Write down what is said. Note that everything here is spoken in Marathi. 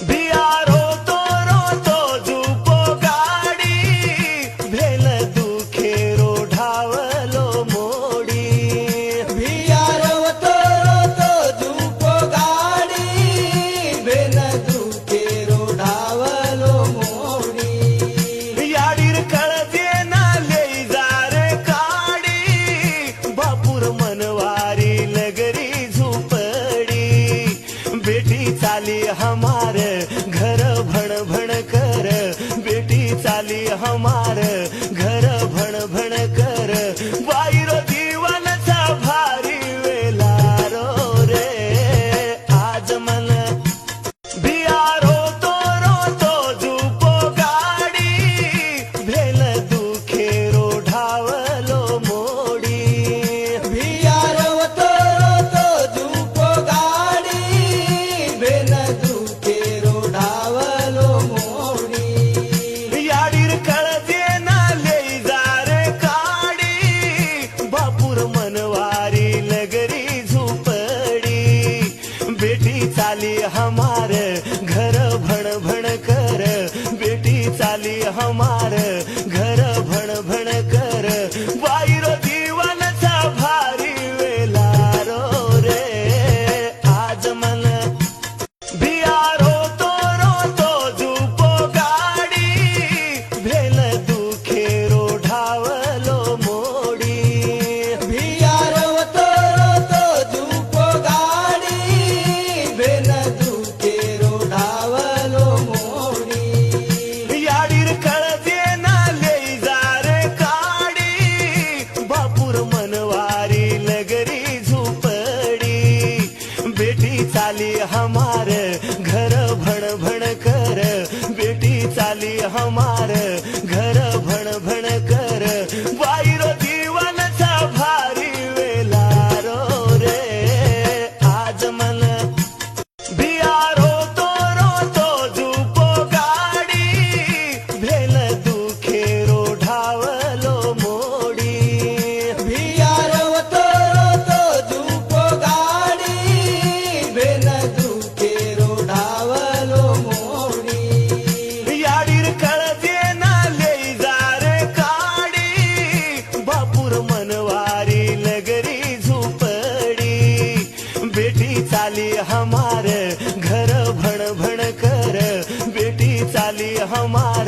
भिया रोतो झुपो गाडी, भेल दुखे रोढावलो मोडी। भिया रोतो झुपो गाडी, भेल दुखे रोढावलो मोडी। याडीर कळजे ना लेई जारे काडी, बापूर मनवारी लगरी झुपडी। बेटी चाली हमार घर भण भण कर, बेटी चाली हमार घर भण भण कर। वाईरो जीवनचा भारी वेलारो रे, आज मन भिया रोतो झुपो गाडी, भेल दुखे रोढावलो मोडी। भिया रोतो झुपो गाडी, भेल दुखे रोढावलो मोडी। याडीर कळजे ना लेई जारे काडी, बापूर मनवारी लगरी झुपडी। बेटी चाली हमार घर भण भण कर, बेटी चाली हमार घर भण भण कर। वाईरो जीवनचा भारी वेलारो रे, आज मन भिया रोतो झुपो गाडी, भेल दुखे रोढावलो मोडी। भिया रोतो झुपो गाडी, भेल दुखे रोढावलो मोडी। याडीर कळजे ना लेई जारे काडी, बापूर मनवारी लगरी झुपडी। बेटी चाली हमार घर भण भण कर, बेटी चाली हमार घर भण भण कर। वाईरो जीवनचा भारी वेलारो रे, आज मन भिया रोतो झुपो गाडी, भेल दुखे रोढावलो मोडी। भिया रोतो झुपो गाडी, भेल दुखे रोढावलो मोडी। याडीर कळजे ना लेई जारे काडी, बापूर मनवारी लगरी झुपडी। बेटी चाली हमार घर भण भण कर, बेटी चाली हमार